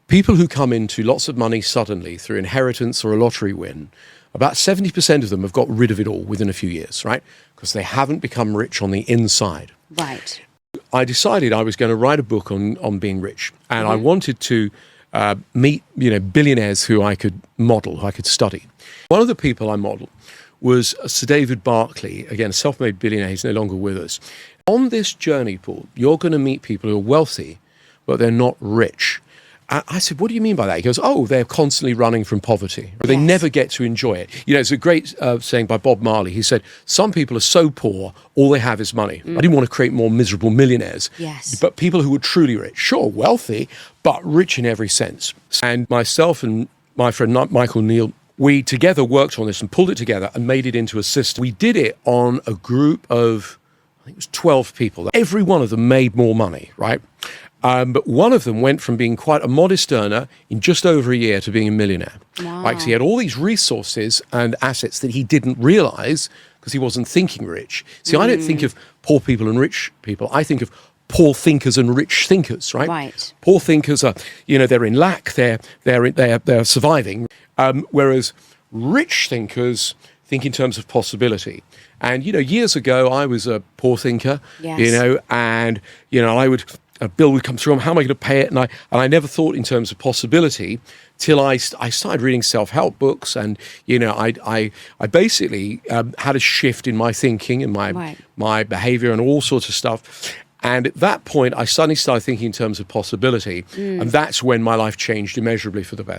people who come into lots of money suddenly through inheritance or a lottery win, about 70% of them have got rid of it all within a few years, right? Because they haven't become rich on the inside. Right. I decided I was going to write a book on being rich, and I wanted to meet billionaires who I could model, who I could study. One of the people I modeled was Sir David Barclay, again, a self-made billionaire. He's no longer with us. On this journey, Paul, you're going to meet people who are wealthy, but they're not rich. I said, what do you mean by that? He goes, they're constantly running from poverty. They never get to enjoy it. It's a great saying by Bob Marley. He said, some people are so poor, all they have is money. I didn't want to create more miserable millionaires. Yes. But people who were truly rich, sure, wealthy, but rich in every sense. And myself and my friend Michael Neal, we together worked on this and pulled it together and made it into a system. We did it on a group of, I think it was 12 people. Every one of them made more money, right? But one of them went from being quite a modest earner in just over a year to being a millionaire. Wow. Like, so he had all these resources and assets that he didn't realize because he wasn't thinking rich. See, I don't think of poor people and rich people. I think of poor thinkers and rich thinkers, right? Right. Poor thinkers are, they're in lack, they're surviving, whereas rich thinkers think in terms of possibility. And, years ago, I was a poor thinker, and, I would... a bill would come through, how am I going to pay it? And I never thought in terms of possibility till I started reading self-help books, and I basically had a shift in my thinking and my behaviour and all sorts of stuff. And at that point, I suddenly started thinking in terms of possibility, and that's when my life changed immeasurably for the better.